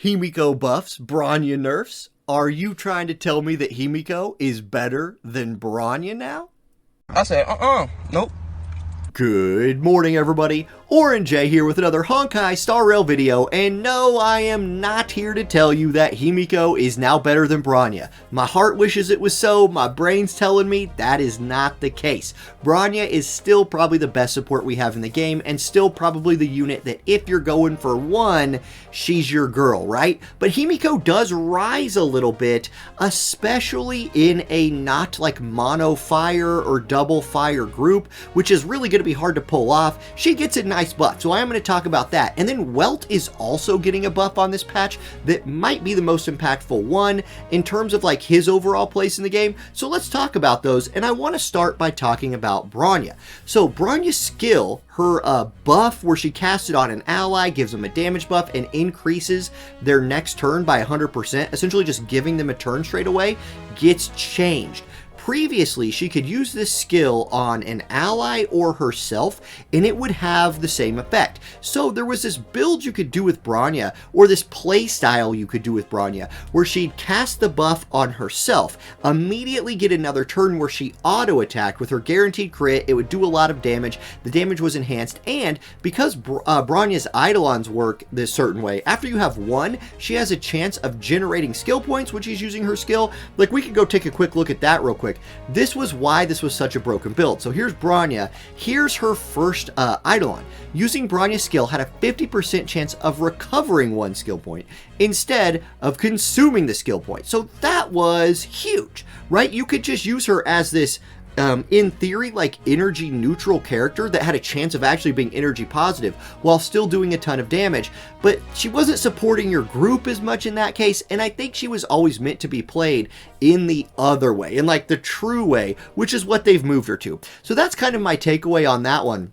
Himeko buffs, Bronya nerfs. Are you trying to tell me that Himeko is better than Bronya now? I said, nope. Good morning, everybody. Auronnj here with another Honkai Star Rail video, and no, I am not here to tell you that Himeko is now better than Bronya. My heart wishes it was so, my brain's telling me that is not the case. Bronya is still probably the best support we have in the game, and still probably the unit that if you're going for one, she's your girl, right? But Himeko does rise a little bit, especially in a not like mono fire or double fire group, which is really going to be hard to pull off. She gets a nice buff, so I am going to talk about that. And then Welt is also getting a buff on this patch that might be the most impactful one in terms of like his overall place in the game. So let's talk about those, and I want to start by talking about Bronya. So Bronya's skill, her buff where she casts it on an ally, gives them a damage buff and increases their next turn by 100%, essentially just giving them a turn straight away, gets changed. Previously, she could use this skill on an ally or herself, and it would have the same effect. So there was this build you could do with Bronya, or this play style you could do with Bronya, where she'd cast the buff on herself, immediately get another turn where she auto-attacked with her guaranteed crit. It would do a lot of damage. The damage was enhanced, and because Bronya's Eidolons work this certain way, after you have one, she has a chance of generating skill points, which she's using her skill. Like, we could go take a quick look at that real quick. This was why this was such a broken build. So here's Bronya. Here's her first Eidolon. Using Bronya's skill had a 50% chance of recovering one skill point instead of consuming the skill point. So that was huge, right? You could just use her as this in theory, like energy neutral character that had a chance of actually being energy positive while still doing a ton of damage, but she wasn't supporting your group as much in that case, and I think she was always meant to be played in the other way, in like the true way, which is what they've moved her to. So that's kind of my takeaway on that one.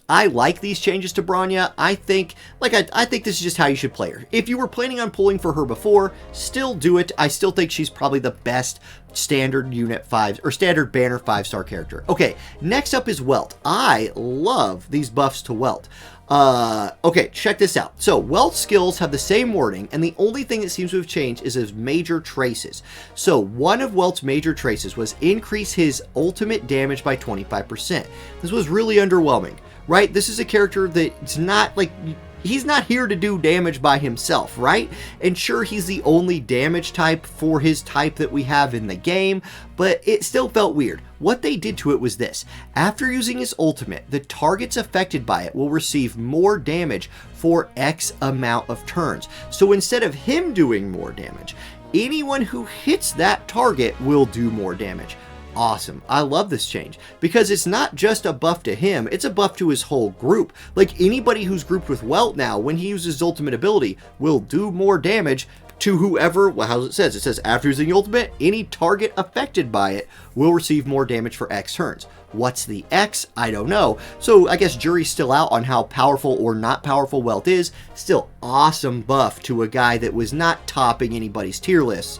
I like these changes to Bronya. I think this is just how you should play her. If you were planning on pulling for her before, still do it. I still think she's probably the best standard unit 5 or standard banner 5-star character. Okay, next up is Welt. I love these buffs to Welt. Okay, check this out. So Welt's skills have the same wording, and the only thing that seems to have changed is his major traces. So one of Welt's major traces was increase his ultimate damage by 25%. This was really underwhelming, right? This is a character that's not like, he's not here to do damage by himself, right? And sure, he's the only damage type for his type that we have in the game, but it still felt weird. What they did to it was this. After using his ultimate, the targets affected by it will receive more damage for X amount of turns. So instead of him doing more damage, anyone who hits that target will do more damage. Awesome. I love this change because it's not just a buff to him, it's a buff to his whole group. Like anybody who's grouped with Welt now, when he uses his ultimate ability, will do more damage to whoever, well, how it says? It says after using the ultimate, any target affected by it will receive more damage for X turns. What's the X? I don't know. So I guess jury's still out on how powerful or not powerful Welt is. Still awesome buff to a guy that was not topping anybody's tier lists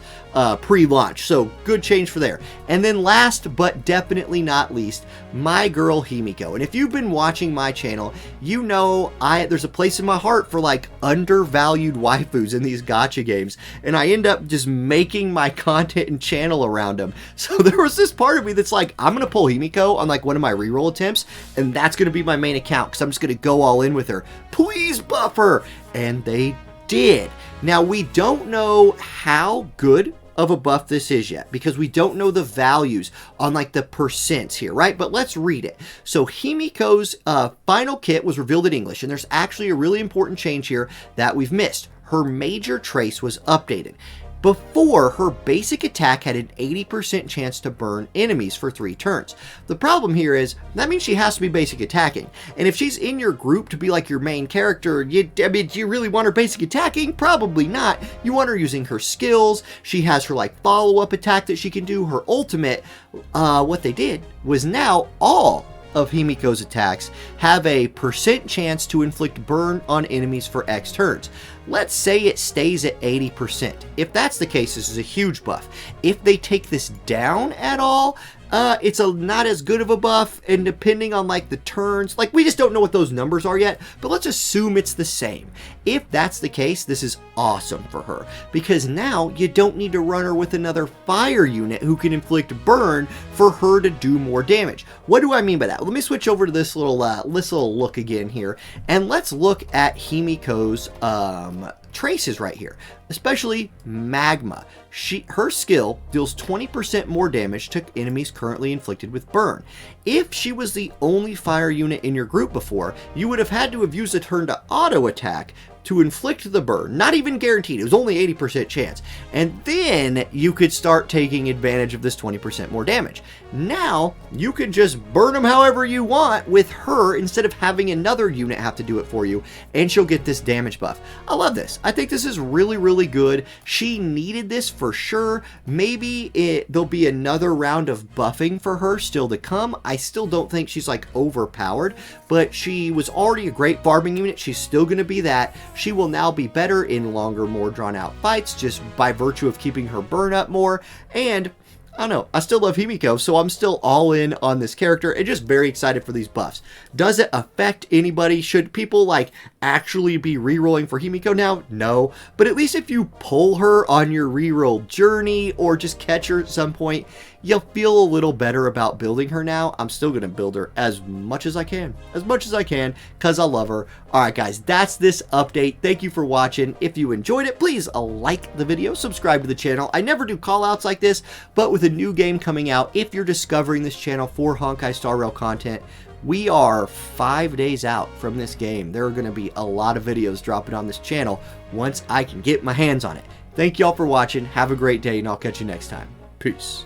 pre-launch. So good change for there. And then last but definitely not least, my girl Himeko. And if you've been watching my channel, you know there's a place in my heart for like undervalued waifus in these gacha games. And I end up just making my content and channel around them. So there was this part of me that's like, I'm going to pull Himeko on like one of my reroll attempts, and that's going to be my main account because I'm just going to go all in with her. Please buff her. And they did. Now, we don't know how good of a buff this is yet because we don't know the values on like the percents here, right? But let's read it. So Himeko's final kit was revealed in English, and there's actually a really important change here that we've missed. Her major trace was updated. Before, her basic attack had an 80% chance to burn enemies for 3 turns. The problem here is, that means she has to be basic attacking. And if she's in your group to be like your main character, do you really want her basic attacking? Probably not. You want her using her skills. She has her like follow-up attack that she can do, her ultimate. What they did was now all of Himeko's attacks have a percent chance to inflict burn on enemies for X turns. Let's say it stays at 80%. If that's the case, this is a huge buff. If they take this down at all, it's not as good of a buff, and depending on like the turns, like we just don't know what those numbers are yet, but let's assume it's the same. If that's the case, this is awesome for her, because now you don't need to run her with another fire unit who can inflict burn for her to do more damage. What do I mean by that? Let me switch over to this little look again here, and let's look at Himeko's traces right here, especially Magma. Her skill deals 20% more damage to enemies currently inflicted with burn. If she was the only fire unit in your group before, you would have had to have used a turn to auto attack to inflict the burn. Not even guaranteed, it was only 80% chance. And then you could start taking advantage of this 20% more damage. Now, you can just burn them however you want with her instead of having another unit have to do it for you, and she'll get this damage buff. I love this. I think this is really, really good. She needed this for sure. Maybe there'll be another round of buffing for her still to come. I still don't think she's like overpowered, but she was already a great farming unit. She's still going to be that. She will now be better in longer, more drawn out fights just by virtue of keeping her burn up more. And I don't know, I still love Himeko, so I'm still all in on this character and just very excited for these buffs. Does it affect anybody? Should people like actually be rerolling for Himeko now? No, but at least if you pull her on your reroll journey or just catch her at some point, you'll feel a little better about building her now. I'm still going to build her as much as I can, because I love her. All right, guys, that's this update. Thank you for watching. If you enjoyed it, please like the video, subscribe to the channel. I never do call outs like this, but with a new game coming out, if you're discovering this channel for Honkai Star Rail content, we are 5 days out from this game. There are going to be a lot of videos dropping on this channel once I can get my hands on it. Thank y'all for watching. Have a great day, and I'll catch you next time. Peace.